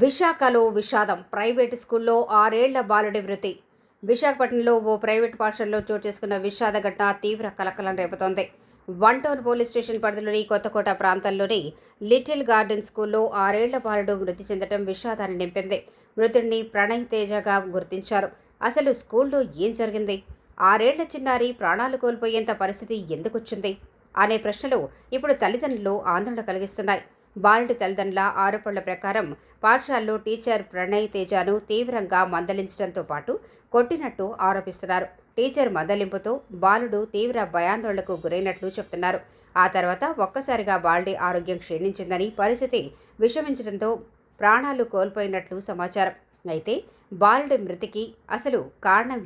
విశాఖలో విషాదం. ప్రైవేటు స్కూల్లో 6 ఏళ్ల బాలుడి మృతి. విశాఖపట్నంలో ఓ ప్రైవేటు పాఠశాలలో చోటు చేసుకున్న విషాద ఘటన తీవ్ర కలకలం రేపుతోంది. వన్ టౌన్ పోలీస్ స్టేషన్ పరిధిలోని కొత్తకోట ప్రాంతంలోని లిటిల్ గార్డెన్ స్కూల్లో 6 ఏళ్ల బాలుడు మృతి చెందడం విషాదాన్ని నింపింది. మృతుడిని ప్రణయ్ తేజగా గుర్తించారు. అసలు స్కూల్లో ఏం జరిగింది? 6 ఏళ్ల చిన్నారి ప్రాణాలు కోల్పోయేంత పరిస్థితి ఎందుకొచ్చింది అనే ప్రశ్నలు ఇప్పుడు తల్లిదండ్రులు ఆందోళన కలిగిస్తున్నాయి. బాలుడి తల్లిదండ్రుల ఆరోపణల ప్రకారం పాఠశాలలో టీచర్ ప్రణయ్ తేజను తీవ్రంగా మందలించడంతో పాటు కొట్టినట్టు ఆరోపిస్తున్నారు. టీచర్ మందలింపుతో బాలుడు తీవ్ర భయాందోళనకు గురైనట్లు చెబుతున్నారు. ఆ తర్వాత ఒక్కసారిగా బాలుడి ఆరోగ్యం క్షీణించిందని, పరిస్థితి విషమించడంతో ప్రాణాలు కోల్పోయినట్లు సమాచారం. అయితే బాలుడి మృతికి అసలు కారణం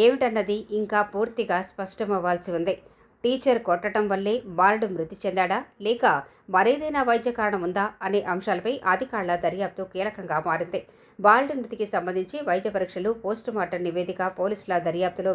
ఏమిటన్నది ఇంకా పూర్తిగా స్పష్టమవ్వాల్సి ఉంది. టీచర్ కొట్టడం వల్లే బాలుడు మృతి చెందాడా, లేక మరేదైనా వైద్య కారణం ఉందా అనే అంశాలపై అధికారుల దర్యాప్తు కీలకంగా మారింది. బాలుడి మృతికి సంబంధించి వైద్య పరీక్షలు, పోస్టుమార్టం నివేదిక, పోలీసుల దర్యాప్తులో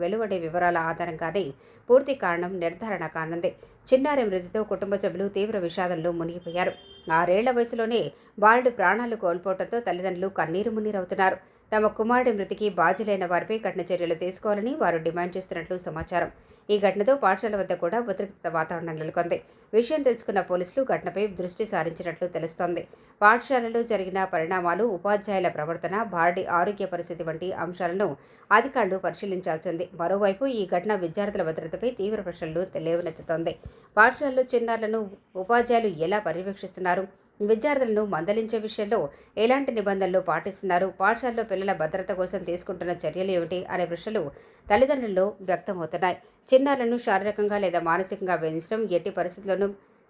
వెలువడే వివరాల ఆధారంగానే పూర్తి కారణం నిర్ధారణ కానుంది. చిన్నారి మృతితో కుటుంబ సభ్యులు తీవ్ర విషాదంలో మునిగిపోయారు. 6 ఏళ్ల వయసులోనే బాలుడు ప్రాణాలు కోల్పోవడంతో తల్లిదండ్రులు కన్నీరు మున్నీరవుతున్నారు. తమ కుమారుడి మృతికి బాధ్యులైన వారిపై కఠిన చర్యలు తీసుకోవాలని వారు డిమాండ్ చేస్తున్నట్లు సమాచారం. ఈ ఘటనతో పాఠశాల వద్ద కూడా ఉద్రిక్తత వాతావరణం నెలకొంది. విషయం తెలుసుకున్న పోలీసులు ఘటనపై దృష్టి సారించినట్లు తెలుస్తోంది. పాఠశాలలో జరిగిన పరిణామాలు, ఉపాధ్యాయుల ప్రవర్తన, బాలుడి ఆరోగ్య పరిస్థితి వంటి అంశాలను అధికారులు పరిశీలించాల్సింది. మరోవైపు ఈ ఘటన విద్యార్థుల భద్రతపై తీవ్ర ప్రశ్నలు లేవనెత్తుతోంది. పాఠశాలలో చిన్నారులను ఉపాధ్యాయులు ఎలా పర్యవేక్షిస్తున్నారు? విద్యార్థులను మందలించే విషయంలో ఎలాంటి నిబంధనలు పాటిస్తున్నారు? పాఠశాలలో పిల్లల భద్రత కోసం తీసుకుంటున్న చర్యలు ఏమిటి అనే ప్రశ్నలు తల్లిదండ్రుల్లో వ్యక్తమవుతున్నాయి. చిన్నారులను శారీరకంగా లేదా మానసికంగా వేధించడం ఎట్టి పరిస్థితుల్లోనూ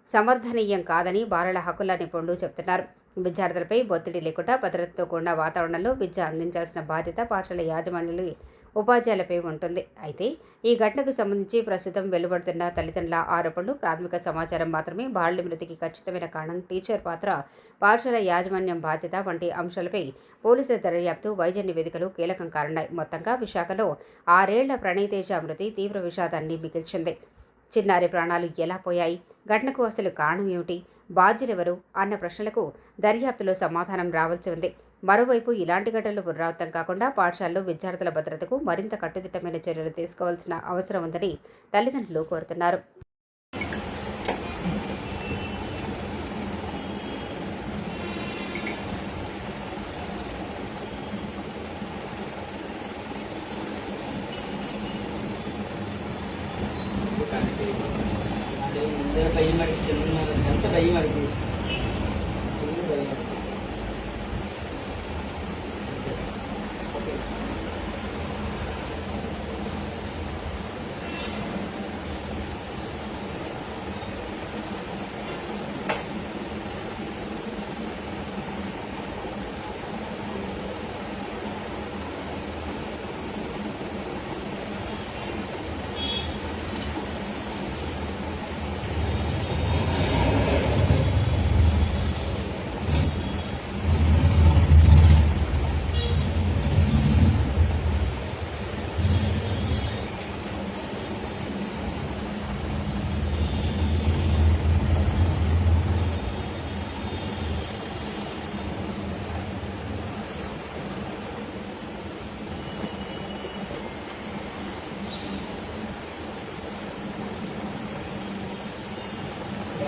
సమర్థనీయం కాదని బాలల హక్కుల నిపుణులు చెబుతున్నారు. విద్యార్థులపై ఒత్తిడి లేకుండా భద్రతతో కూడిన వాతావరణంలో విద్య అందించాల్సిన బాధ్యత పాఠశాల యాజమాన్యులు, ఉపాధ్యాయులపై ఉంటుంది. అయితే ఈ ఘటనకు సంబంధించి ప్రస్తుతం వెలువడుతున్న తల్లిదండ్రుల ఆరోపణలు ప్రాథమిక సమాచారం మాత్రమే. బాలుడి మృతికి ఖచ్చితమైన కారణం, టీచర్ పాత్ర, పాఠశాల యాజమాన్యం బాధ్యత వంటి అంశాలపై పోలీసుల దర్యాప్తు, వైద్య నివేదికలు కీలకం కానున్నాయి. మొత్తంగా విశాఖలో 6 ఏళ్ల ప్రణయ్ తేజ మృతి తీవ్ర విషాదాన్ని మిగిల్చింది. చిన్నారి ప్రాణాలు ఎలా పోయాయి? ఘటనకు అసలు కారణం ఏమిటి? బాధ్యులెవరు అన్న ప్రశ్నలకు దర్యాప్తులో సమాధానం రావాల్సి ఉంది. మరోవైపు ఇలాంటి ఘటనలు పునరావృతం కాకుండా పాఠశాలలో విద్యార్థుల భద్రతకు మరింత కట్టుదిట్టమైన చర్యలు తీసుకోవాల్సిన అవసరం ఉందని తల్లిదండ్రులు కోరుతున్నారు. ఎంత టైం అడిగి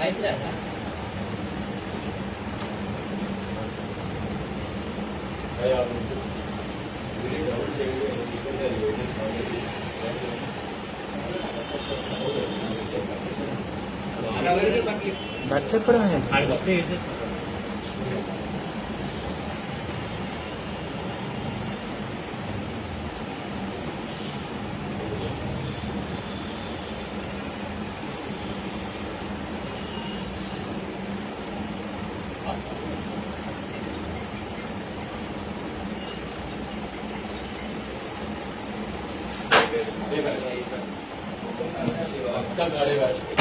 రాయిసిరాదా బట్టలు ఎప్పుడు అక్కడ